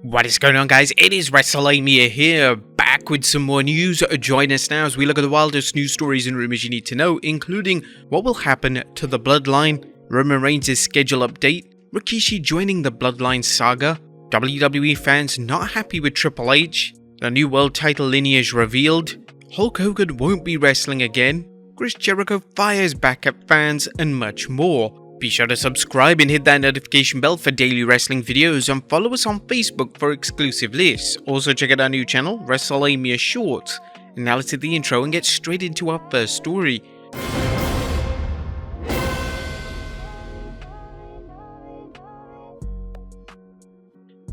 What is going on, guys? It is Wrestlelamia here, back with some more news. Join us now as we look at the wildest news stories and rumors you need to know, including what will happen to the Bloodline, Roman Reigns' schedule update, Rikishi joining the Bloodline Saga, WWE fans not happy with Triple H, the new world title Lineage revealed, Hulk Hogan won't be wrestling again, Chris Jericho fires back at fans, and much more. Be sure to subscribe and hit that notification bell for daily wrestling videos, and follow us on Facebook for exclusive lists. Also check out our new channel, Wrestlelamia Shorts. And now let's hit the intro and get straight into our first story.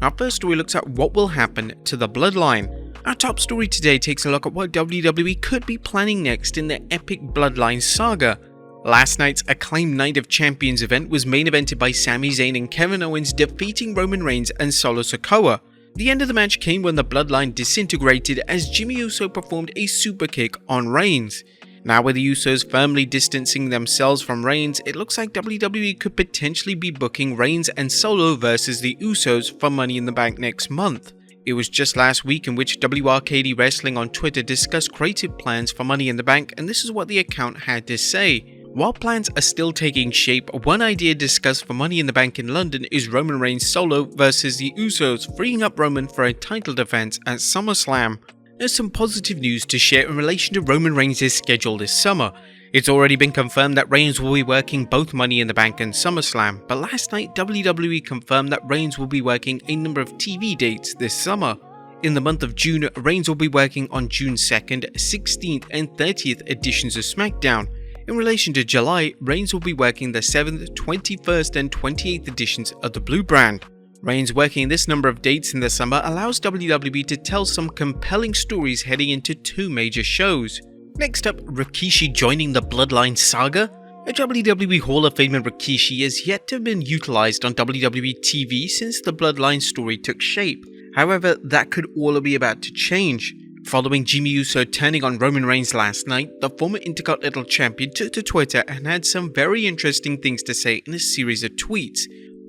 Our first story looks at what will happen to the Bloodline. Our top story today takes a look at what WWE could be planning next in the epic Bloodline Saga. Last night's acclaimed Night of Champions event was main evented by Sami Zayn and Kevin Owens defeating Roman Reigns and Solo Sikoa. The end of the match came when the Bloodline disintegrated as Jimmy Uso performed a super kick on Reigns. Now with the Usos firmly distancing themselves from Reigns, it looks like WWE could potentially be booking Reigns and Solo versus the Usos for Money in the Bank next month. It was just last week in which WRKD Wrestling on Twitter discussed creative plans for Money in the Bank, and this is what the account had to say. While plans are still taking shape, one idea discussed for Money in the Bank in London is Roman Reigns Solo versus the Usos, freeing up Roman for a title defense at SummerSlam. There's some positive news to share in relation to Roman Reigns' schedule this summer. It's already been confirmed that Reigns will be working both Money in the Bank and SummerSlam, but last night WWE confirmed that Reigns will be working a number of TV dates this summer. In the month of June, Reigns will be working on June 2nd, 16th and 30th editions of SmackDown. In relation to July, Reigns will be working the 7th, 21st and 28th editions of the Blue brand. Reigns working this number of dates in the summer allows WWE to tell some compelling stories heading into two major shows. Next up, Rikishi joining the Bloodline Saga. A WWE Hall of Famer Rikishi has yet to have been utilized on WWE TV since the Bloodline story took shape. However, that could all be about to change. Following Jimmy Uso turning on Roman Reigns last night, the former Intercontinental Champion took to Twitter and had some very interesting things to say in a series of tweets.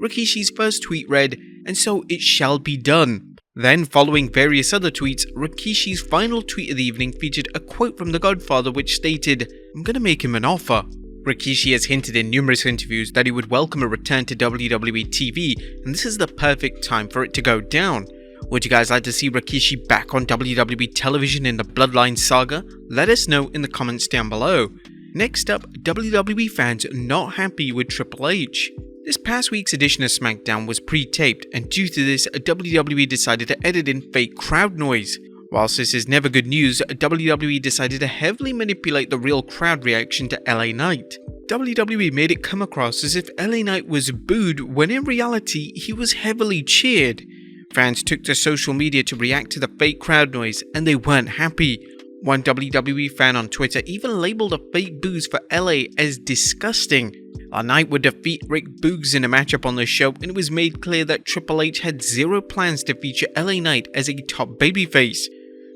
Rikishi's first tweet read, "And so it shall be done." Then, following various other tweets, Rikishi's final tweet of the evening featured a quote from The Godfather which stated, "I'm gonna make him an offer." Rikishi has hinted in numerous interviews that he would welcome a return to WWE TV, and this is the perfect time for it to go down. Would you guys like to see Rikishi back on WWE television in the Bloodline Saga? Let us know in the comments down below. Next up, WWE fans not happy with Triple H. This past week's edition of SmackDown was pre-taped, and due to this, WWE decided to edit in fake crowd noise. Whilst this is never good news, WWE decided to heavily manipulate the real crowd reaction to LA Knight. WWE made it come across as if LA Knight was booed when in reality he was heavily cheered. Fans took to social media to react to the fake crowd noise, and they weren't happy. One WWE fan on Twitter even labelled the fake boos for LA as disgusting. Knight would defeat Rick Boogs in a matchup on the show, and it was made clear that Triple H had zero plans to feature LA Knight as a top babyface.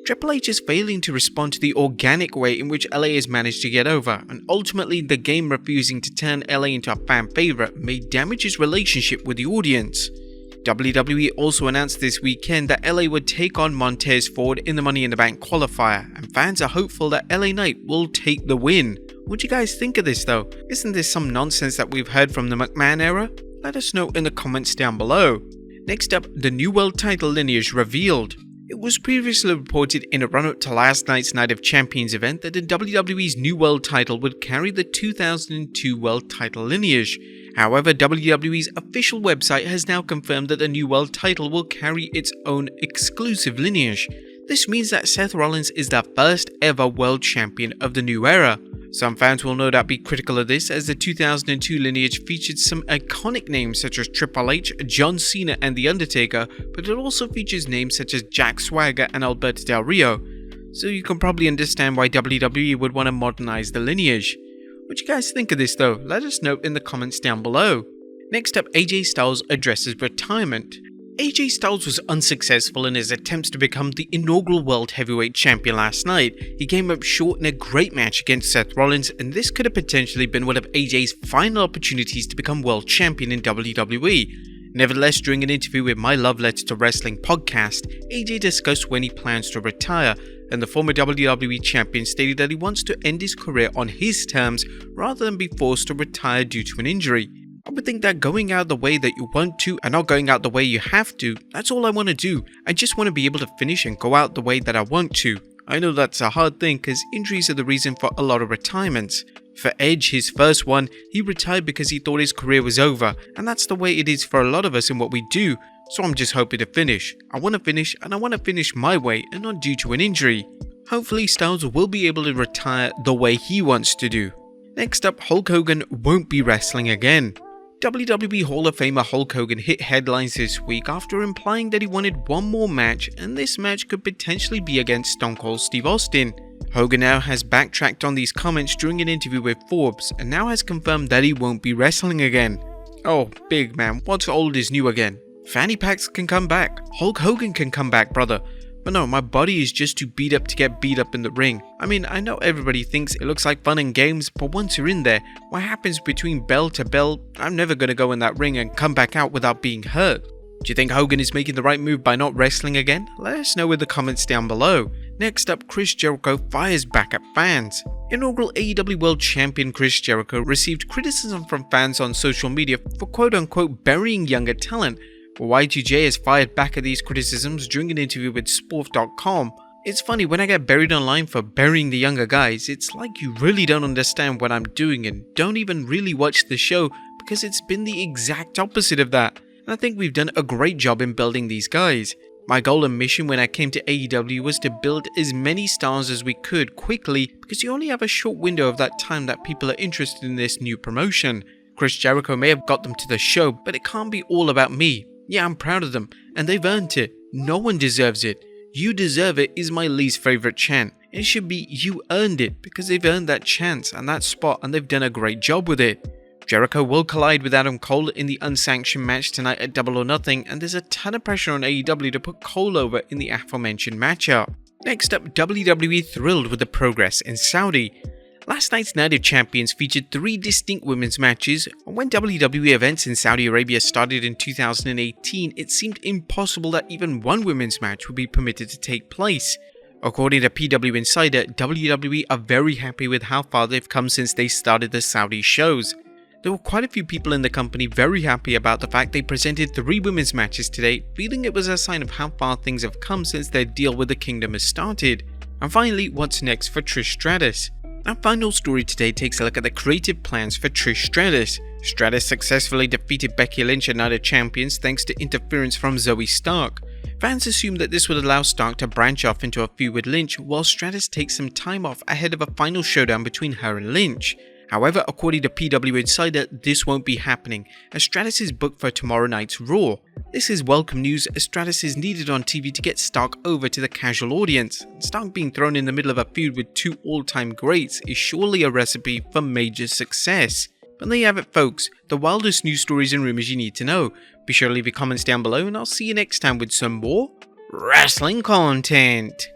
Triple H is failing to respond to the organic way in which LA has managed to get over, and ultimately the game refusing to turn LA into a fan favourite may damage his relationship with the audience. WWE also announced this weekend that LA would take on Montez Ford in the Money in the Bank qualifier, and fans are hopeful that LA Knight will take the win. What do you guys think of this though? Isn't this some nonsense that we've heard from the McMahon era? Let us know in the comments down below. Next up, the new world title Lineage revealed. It was previously reported in a run-up to last night's Night of Champions event that the WWE's new world title would carry the 2002 world title Lineage. However, WWE's official website has now confirmed that the new world title will carry its own exclusive lineage. This means that Seth Rollins is the first ever world champion of the new era. Some fans will no doubt be critical of this, as the 2002 lineage featured some iconic names such as Triple H, John Cena and The Undertaker, but it also features names such as Jack Swagger and Alberto Del Rio. So you can probably understand why WWE would want to modernize the lineage. What do you guys think of this though? Let us know in the comments down below. Next up, AJ Styles addresses retirement. AJ Styles was unsuccessful in his attempts to become the inaugural World Heavyweight Champion last night. He came up short in a great match against Seth Rollins, and this could have potentially been one of AJ's final opportunities to become World Champion in WWE. Nevertheless, during an interview with My Love Letter to Wrestling podcast, AJ discussed when he plans to retire, and the former WWE champion stated that he wants to end his career on his terms rather than be forced to retire due to an injury. I would think that going out the way that you want to and not going out the way you have to, that's all I want to do. I just want to be able to finish and go out the way that I want to. I know that's a hard thing because injuries are the reason for a lot of retirements. For Edge, his first one, he retired because he thought his career was over, and that's the way it is for a lot of us in what we do. So I'm just hoping to finish. I want to finish, and I want to finish my way and not due to an injury. Hopefully Styles will be able to retire the way he wants to do. Next up, Hulk Hogan won't be wrestling again. WWE Hall of Famer Hulk Hogan hit headlines this week after implying that he wanted one more match, and this match could potentially be against Stone Cold Steve Austin. Hogan now has backtracked on these comments during an interview with Forbes and now has confirmed that he won't be wrestling again. Oh, big man, what's old is new again. Fanny packs can come back. Hulk Hogan can come back, brother. But no, my body is just too beat up to get beat up in the ring. I mean, I know everybody thinks it looks like fun and games, but once you're in there, what happens between bell to bell, I'm never going to go in that ring and come back out without being hurt. Do you think Hogan is making the right move by not wrestling again? Let us know in the comments down below. Next up, Chris Jericho fires back at fans. Inaugural AEW World Champion Chris Jericho received criticism from fans on social media for quote-unquote burying younger talent. But Y2J has fired back at these criticisms during an interview with Sporf.com. It's funny, when I get buried online for burying the younger guys, it's like you really don't understand what I'm doing and don't even really watch the show because it's been the exact opposite of that. And I think we've done a great job in building these guys. My goal and mission when I came to AEW was to build as many stars as we could quickly because you only have a short window of that time that people are interested in this new promotion. Chris Jericho may have got them to the show, but it can't be all about me. Yeah, I'm proud of them, and they've earned it. No one deserves it. You deserve it is my least favorite chant. It should be you earned it because they've earned that chance and that spot and they've done a great job with it. Jericho will collide with Adam Cole in the unsanctioned match tonight at Double or Nothing, and there's a ton of pressure on AEW to put Cole over in the aforementioned matchup. Next up, WWE thrilled with the progress in Saudi. Last night's Night of Champions featured 3 distinct women's matches, and when WWE events in Saudi Arabia started in 2018, it seemed impossible that even one women's match would be permitted to take place. According to PW Insider, WWE are very happy with how far they've come since they started the Saudi shows. There were quite a few people in the company very happy about the fact they presented 3 women's matches today, feeling it was a sign of how far things have come since their deal with the Kingdom has started. And finally, what's next for Trish Stratus? Our final story today takes a look at the creative plans for Trish Stratus. Stratus successfully defeated Becky Lynch at Night of Champions thanks to interference from Zoe Stark. Fans assumed that this would allow Stark to branch off into a feud with Lynch while Stratus takes some time off ahead of a final showdown between her and Lynch. However, according to PW Insider, this won't be happening as Stratus is booked for tomorrow night's Raw. This is welcome news as Stratus is needed on TV to get Stark over to the casual audience. Stark being thrown in the middle of a feud with 2 all-time greats is surely a recipe for major success. But there you have it folks, the wildest news stories and rumors you need to know. Be sure to leave your comments down below and I'll see you next time with some more wrestling content.